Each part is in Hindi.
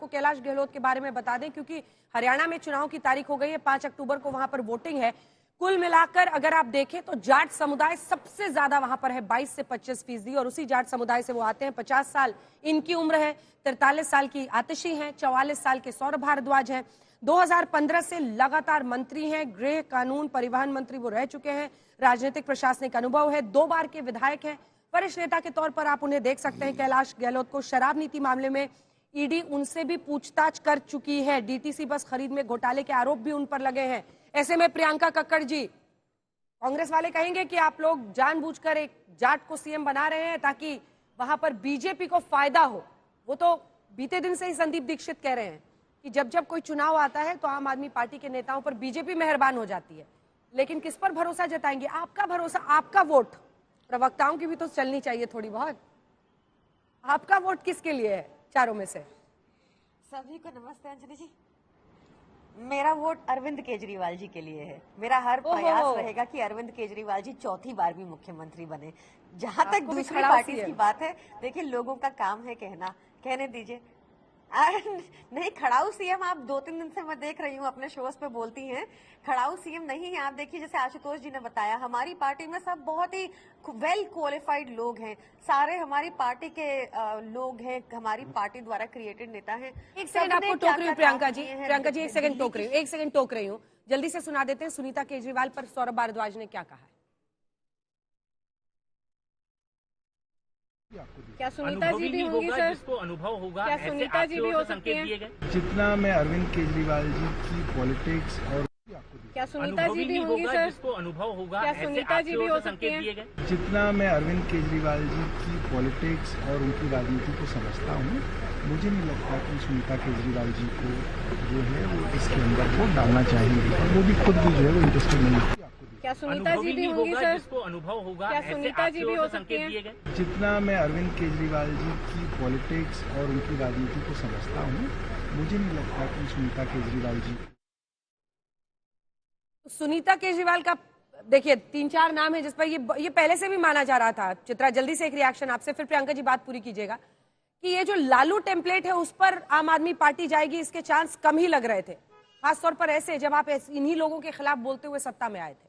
आपको कैलाश गहलोत के बारे में बता दें, क्योंकि हरियाणा में चुनाव की तारीख हो गई है, 5 अक्टूबर को वहां पर वोटिंग है। कुल मिलाकर अगर आप देखें तो जाट समुदाय सबसे ज्यादा वहां पर है, 22 से 25%, और उसी जाट समुदाय से वो आते हैं। 50 साल इनकी उम्र है, 43 साल की आतिशी हैं, 44 साल के सौरभ भारद्वाज हैं। 2015 से लगातार मंत्री हैं, गृह कानून परिवहन मंत्री वो रह चुके हैं, राजनीतिक प्रशासनिक अनुभव है, 2 बार के विधायक हैं। वरिष्ठ नेता के तौर पर आप उन्हें देख सकते हैं। कैलाश गहलोत को शराब नीति मामले में ईडी उनसे भी पूछताछ कर चुकी है। डीटीसी बस खरीद में घोटाले के आरोप भी उन पर लगे हैं। ऐसे में प्रियंका कक्कड़ जी, कांग्रेस वाले कहेंगे कि आप लोग जानबूझकर एक जाट को सीएम बना रहे हैं ताकि वहां पर बीजेपी को फायदा हो। वो तो बीते दिन से ही संदीप दीक्षित कह रहे हैं कि जब जब कोई चुनाव आता है तो आम आदमी पार्टी के नेताओं पर बीजेपी मेहरबान हो जाती है। लेकिन किस पर भरोसा जताएंगे? आपका भरोसा, आपका वोट, प्रवक्ताओं की भी तो चलनी चाहिए थोड़ी बहुत। आपका वोट किसके लिए है चारों में से? सभी को नमस्ते अंजलि जी। मेरा वोट अरविंद केजरीवाल जी के लिए है। मेरा हर प्रयास रहेगा कि अरविंद केजरीवाल जी चौथी बार भी मुख्यमंत्री बने। जहां तक दूसरी पार्टी की बात है, देखिए लोगों का काम है कहना, कहने दीजिए। नहीं, खड़ाऊ सीएम आप 2-3 दिन से मैं देख रही हूँ अपने शोज पे बोलती हैं, खड़ाऊ सीएम नहीं है। आप देखिए जैसे आशुतोष जी ने बताया, हमारी पार्टी में सब बहुत ही वेल क्वालिफाइड लोग हैं, सारे हमारी पार्टी के लोग हैं, हमारी पार्टी द्वारा क्रिएटेड नेता हैं। एक सेकंड आपको टोक रही हूँ प्रियंका जी, एक सेकंड टोक रही हूँ, जल्दी से सुना देते हैं। सुनीता केजरीवाल पर सौरभ भारद्वाज ने क्या कहा है? क्या सुनीता जी भी होंगी सर? जिसको अनुभव होगा, क्या सुनीता जी भी हो सकती हैं? जितना मैं अरविंद केजरीवाल जी की पॉलिटिक्स और क्या सुनीता जी भी होंगी सर? जिसको अनुभव होगा, क्या सुनीता जी भी हो सकती हैं? जितना मैं अरविंद केजरीवाल जी की पॉलिटिक्स और उनकी राजनीति को समझता हूँ, मुझे नहीं लगता कि सुनीता केजरीवाल जी को जो है वो इसके अंदर वो डालना चाहेंगे, और वो भी खुद भी जो है वो इंटरेस्टेड नहीं। क्या सुनीता जी भी होंगी सर? जिसको अनुभव होगा, क्या सुनीता जी भी हो सकती हैं? जितना मैं अरविंद केजरीवाल जी की पॉलिटिक्स और उनकी राजनीति को समझता हूँ, मुझे नहीं लगता कि सुनीता केजरीवाल जी। सुनीता केजरीवाल का देखिए 3-4 नाम है जिस पर ये पहले से भी माना जा रहा था। चित्रा, जल्दी से एक रिएक्शन आपसे, फिर प्रियंका जी बात पूरी कीजिएगा, कि ये जो लालू टेम्पलेट है उस पर आम आदमी पार्टी जाएगी, इसके चांस कम ही लग रहे थे, खासतौर पर ऐसे जब आप इन्हीं लोगों के खिलाफ बोलते हुए सत्ता में आए थे।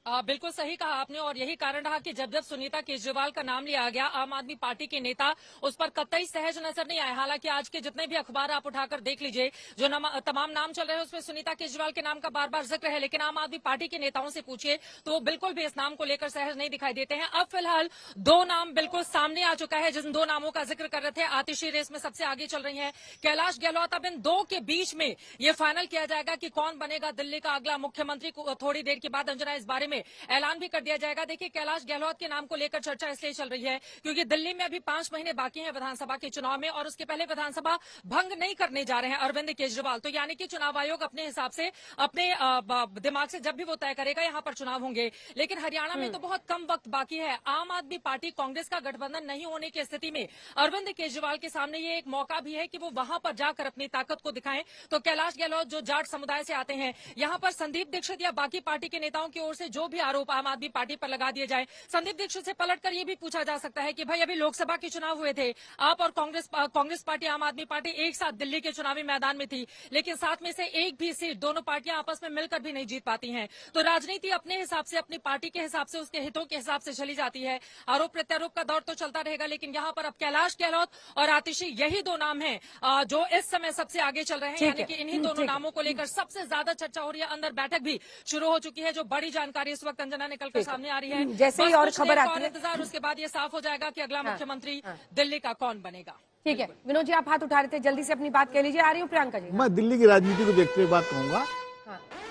बिल्कुल सही कहा आपने, और यही कारण रहा कि जब जब सुनीता केजरीवाल का नाम लिया गया, आम आदमी पार्टी के नेता उस पर कतई सहज नजर नहीं आए। हालांकि आज के जितने भी अखबार आप उठाकर देख लीजिए, जो तमाम नाम चल रहे हैं उसमें सुनीता केजरीवाल के नाम का बार बार जिक्र है, लेकिन आम आदमी पार्टी के नेताओं से पूछिए तो वो बिल्कुल भी इस नाम को लेकर सहज नहीं दिखाई देते हैं। अब फिलहाल 2 नाम बिल्कुल सामने आ चुका है, जिन 2 नामों का जिक्र कर रहे थे। आतिशी रेस में सबसे आगे चल रही है कैलाश गहलोत। अब इन 2 के बीच में ये फाइनल किया जाएगा कि कौन बनेगा दिल्ली का अगला मुख्यमंत्री। थोड़ी देर के बाद अंजना इस बारे में ऐलान भी कर दिया जाएगा। देखिए, कैलाश गहलोत के नाम को लेकर चर्चा इसलिए चल रही है क्योंकि दिल्ली में अभी 5 महीने बाकी हैं विधानसभा के चुनाव में, और उसके पहले विधानसभा भंग नहीं करने जा रहे हैं अरविंद केजरीवाल। तो यानी कि चुनाव आयोग अपने हिसाब से, अपने दिमाग से जब भी वो तय करेगा यहाँ पर चुनाव होंगे। लेकिन हरियाणा में तो बहुत कम वक्त बाकी है। आम आदमी पार्टी कांग्रेस का गठबंधन नहीं होने की स्थिति में अरविंद केजरीवाल के सामने ये एक मौका भी है कि वो वहां पर जाकर अपनी ताकत को दिखाएं। तो कैलाश गहलोत जो जाट समुदाय से आते हैं, यहाँ पर संदीप दीक्षित या बाकी पार्टी के नेताओं की ओर से जो भी आरोप आम आदमी पार्टी पर लगा दिए जाए, संदीप दीक्षित से पलटकर ये भी पूछा जा सकता है कि भाई अभी लोकसभा के चुनाव हुए थे, आप और कांग्रेस पार्टी, आम आदमी पार्टी एक साथ दिल्ली के चुनावी मैदान में थी, लेकिन साथ में से एक भी सीट दोनों पार्टियां आपस में मिलकर भी नहीं जीत पाती हैं। तो राजनीति अपने हिसाब से, अपनी पार्टी के हिसाब से, उसके हितों के हिसाब से चली जाती है। आरोप प्रत्यारोप का दौर तो चलता रहेगा, लेकिन यहाँ पर अब कैलाश गहलोत और आतिशी यही 2 नाम हैं जो इस समय सबसे आगे चल रहे हैं। यानी कि इन्हीं दोनों नामों को लेकर सबसे ज्यादा चर्चा हो रही है। अंदर बैठक भी शुरू हो चुकी है। जो बड़ी जानकारी इस वक्त अंजना निकलकर सामने आ रही है, जैसे ही और खबर आती है इंतजार, उसके बाद ये साफ हो जाएगा कि अगला मुख्यमंत्री दिल्ली का कौन बनेगा। ठीक है, विनोद जी आप हाथ उठा रहे थे, जल्दी से अपनी बात कह लीजिए। आ रही हूँ प्रियंका जी। मैं दिल्ली की राजनीति को देखते हुए बात कहूंगा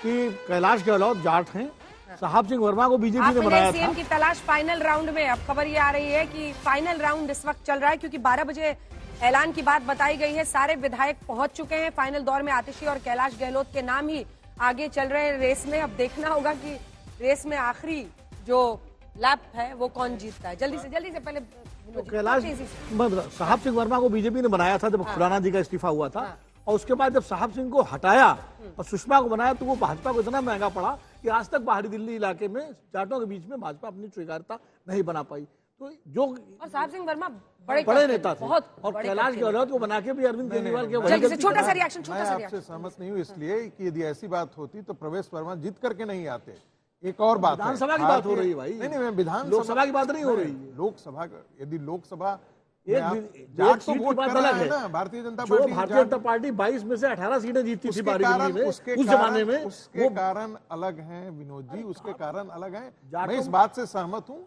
कि कैलाश गहलोत जाट हैं, साहब सिंह वर्मा को बीजेपी ने बनाया था। सीएम की तलाश फाइनल राउंड में। अब खबर ये आ रही है कि फाइनल राउंड इस वक्त चल रहा है, क्योंकि 12 बजे ऐलान की बात बताई गई है। सारे विधायक पहुंच चुके हैं। फाइनल दौर में आतिशी और कैलाश गहलोत के नाम ही आगे चल रहे हैं रेस में। अब देखना होगा कि रेस में आखिरी जो लैप है वो कौन जीतता है। जल्दी से पहले तो कैलाश साहब सिंह वर्मा को बीजेपी ने बनाया था जब खुराना जी का इस्तीफा हुआ था, और उसके बाद जब साहब सिंह को हटाया और सुषमा को बनाया तो वो भाजपा को इतना महंगा पड़ा कि आज तक बाहरी दिल्ली इलाके में जाटों के बीच में भाजपा अपनी स्वीकार्यता नहीं बना पाई। तो जो और साहब सिंह वर्मा बड़े नेता थे बहुत और बड़े कैलाश गहलोत को बना के भी अरविंद केजरीवाल के जल्दी से छोटा सा रिएक्शन, छोटा मैं सा आपसे रिएक्शन। सहमत नहीं हूँ इसलिए कि यदि ऐसी बात होती तो प्रवेश वर्मा जीत करके नहीं आते। एक और बात है, विधानसभा की बात हो रही है भाई। नहीं, मैं विधानसभा लोकसभा की बात नहीं हो रही है। लोकसभा यदि लोकसभा एक जाट तो सीट की वोट बात कर रहा अलग है है ना, भारतीय जनता जो पार्टी भारतीय जनता पार्टी 22 में से 18 सीटें जीतती थी बारी में उस जमाने में, उसके कारण अलग हैं विनोद जी, उसके कारण अलग हैं। जाटों मैं इस बात से सहमत हूँ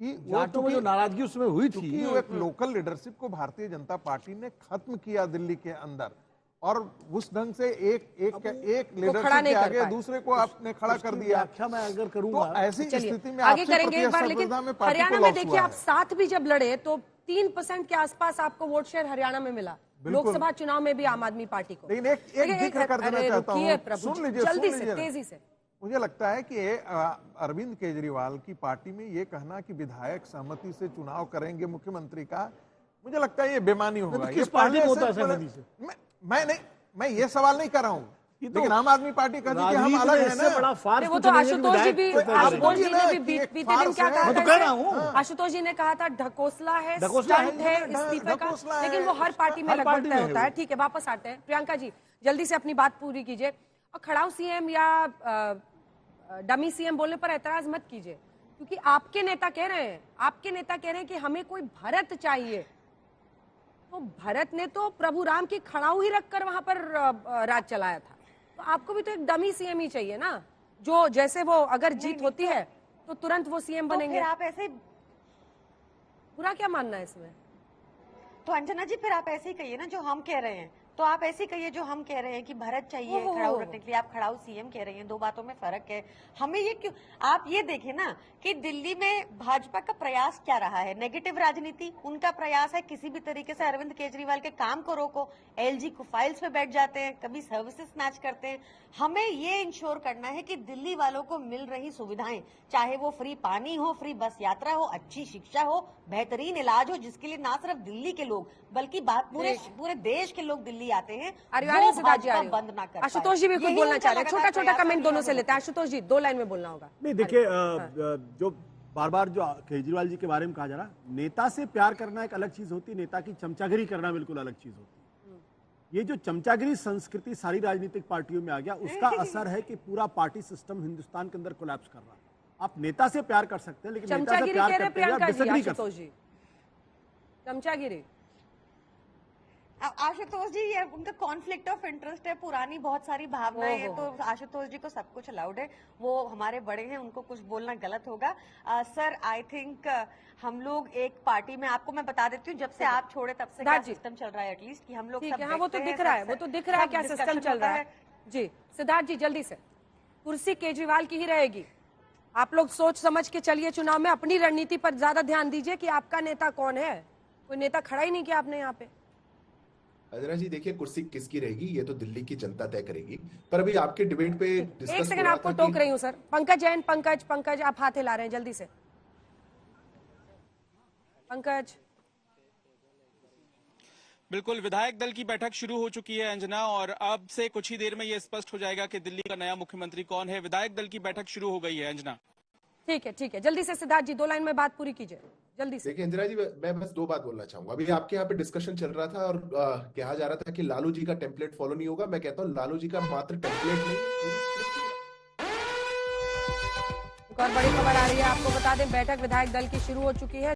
कि जाटों में जो नाराजगी उसमें हुई थी, क्योंकि वो एक लोकल लीडरशिप को भारतीय जनता पार्टी ने खत्म किया दिल्ली के अंदर, और उस ढंग से एक लीडरशिप के आगे दूसरे को आपने खड़ा कर दिया। व्याख्या मैं अगर करूंगा तो ऐसी स्थिति में आगे आपसे करेंगे एक बार, लेकिन प्रतिस्पर्धा में पार्टी हरियाणा को में लॉस देखिए हुआ आप है। साथ भी जब लड़े तो 3% के आसपास आपको वोट शेयर हरियाणा में मिला। लोकसभा चुनाव में भी आम आदमी पार्टी को। लेकिन एक जिक्र कर देना चाहता हूँ, सुन लीजिए जल्दी से, तेजी से। मुझे लगता है कि अरविंद केजरीवाल की पार्टी में ये कहना कि विधायक सहमति से चुनाव करेंगे मुख्यमंत्री का, मुझे लगता है ये बेमानी होगा। किस पार्टी में होता है सहमति से? मैं ये सवाल नहीं कर रहा हूँ, लेकिन आम आदमी पार्टी कहती है कि हम अलग हैं ना। बड़ा फार्स वो तो आशुतोष जी भी, आशुतोष जी ने भी बीते दिन क्या कहा मैं तो कह रहा हूँ। आशुतोष जी ने कहा था ढकोसला है, ढकोसला है, स्टंट है इस्तीफे का, लेकिन वो हर पार्टी में लगभग तय होता है। ठीक है, वापस आते हैं प्रियंका जी, जल्दी से अपनी बात पूरी कीजिए। और खड़ाऊ सीएम या डमी सीएम बोलने पर ऐतराज मत कीजिए, क्योंकि आपके नेता कह रहे हैं कि हमें कोई भरत चाहिए। तो भरत ने तो प्रभु राम की खड़ाऊ ही रखकर वहां पर राज चलाया था, तो आपको भी तो एक डमी सीएम ही चाहिए ना, जो जैसे वो अगर जीत होती है तो तुरंत वो सीएम बनेंगे। फिर आप ऐसे, पूरा क्या मानना है इसमें? तो अंजना जी फिर आप ऐसे ही कहिए ना जो हम कह रहे हैं, तो आप ऐसे ही कहिए जो हम कह रहे हैं कि भरत चाहिए खड़ाऊ रखने के लिए, आप खड़ाऊ सीएम कह रहे हैं। दो बातों में फर्क है। हमें ये क्यों, आप ये देखें ना कि दिल्ली में भाजपा का प्रयास क्या रहा है, नेगेटिव राजनीति। उनका प्रयास है किसी भी तरीके से अरविंद केजरीवाल के काम को रोको। एलजी को फाइल्स पे बैठ जाते हैं, कभी सर्विसेज स्नैच करते हैं। हमें ये इंश्योर करना है कि दिल्ली वालों को मिल रही सुविधाएं, चाहे वो फ्री पानी हो, फ्री बस यात्रा हो, अच्छी शिक्षा हो, बेहतरीन इलाज हो, जिसके लिए ना सिर्फ दिल्ली के लोग बल्कि पूरे देश के लोग दिल्ली आते हैं, वो भाजपा बंद ना कर। आशुतोष जी भी कुछ बोलना चाह रहे हैं, छोटा छोटा कमेंट दोनों से लेते हैं। आशुतोष जी 2 लाइन में बोलना होगा। नहीं देखिए, जो बार बार जो केजरीवाल जी के बारे में कहा जा रहा, नेता से प्यार करना एक अलग चीज होती है, नेता की चमचागिरी करना बिल्कुल अलग चीज होती है। ये जो चमचागिरी संस्कृति सारी राजनीतिक पार्टियों में आ गया, उसका असर है कि पूरा पार्टी सिस्टम हिंदुस्तान के अंदर कोलैप्स कर रहा है। आप नेता से प्यार कर सकते हैं, लेकिन नेता से चमचागिरी प्यार कह रहे करते हुए आप प्रियंका जी, डिसएग्री कर आशुतोष जी चमचागिरी। आशुतोष जी ये उनका कॉन्फ्लिक्ट ऑफ इंटरेस्ट है, पुरानी बहुत सारी भावनाएं हैं, तो आशुतोष जी को सब कुछ अलाउड है। वो हमारे बड़े हैं, उनको कुछ बोलना गलत होगा। सर आई थिंक हम लोग एक पार्टी में, आपको मैं बता देती हूँ, जब से आप छोड़े तब से क्या सिस्टम चल रहा है, एटलीस्ट कि हम लोग सब वो तो दिख रहा है, वो तो दिख रहा है क्या सिस्टम चल रहा है। जी सिद्धार्थ जी जल्दी से, कुर्सी केजरीवाल की ही रहेगी। आप लोग सोच समझ के चलिए चुनाव में, अपनी रणनीति पर ज्यादा ध्यान दीजिए कि आपका नेता कौन है। कोई नेता खड़ा ही नहीं किया आपने यहाँ पे। अजरा जी देखिए, कुर्सी किसकी रहेगी ये तो दिल्ली की जनता तय करेगी, पर अभी आपके डिबेट पे डिस्कस एक सेकंड आपको टोक रही हूँ सर। पंकज जैन, पंकज आप हाथ हिला रहे हैं, जल्दी से पंकज। बिल्कुल, विधायक दल की बैठक शुरू हो चुकी है अंजना, और अब से कुछ ही देर में ये स्पष्ट हो जाएगा कि दिल्ली का नया मुख्यमंत्री कौन है। विधायक दल की बैठक शुरू हो गई है अंजना। ठीक है, जल्दी से सिद्धार्थ जी 2 लाइन में बात पूरी कीजिए, जल्दी से। देखिए इंदिरा जी, मैं बस 2 बात बोलना चाहूंगा। अभी आपके यहाँ पे डिस्कशन चल रहा था और कहा जा रहा था कि लालू जी का टेम्पलेट फॉलो नहीं होगा। मैं कहता हूँ लालू जी का मात्र टेम्पलेट नहीं। एक और बड़ी खबर आ रही है, आपको बता दें बैठक विधायक दल की शुरू हो चुकी है।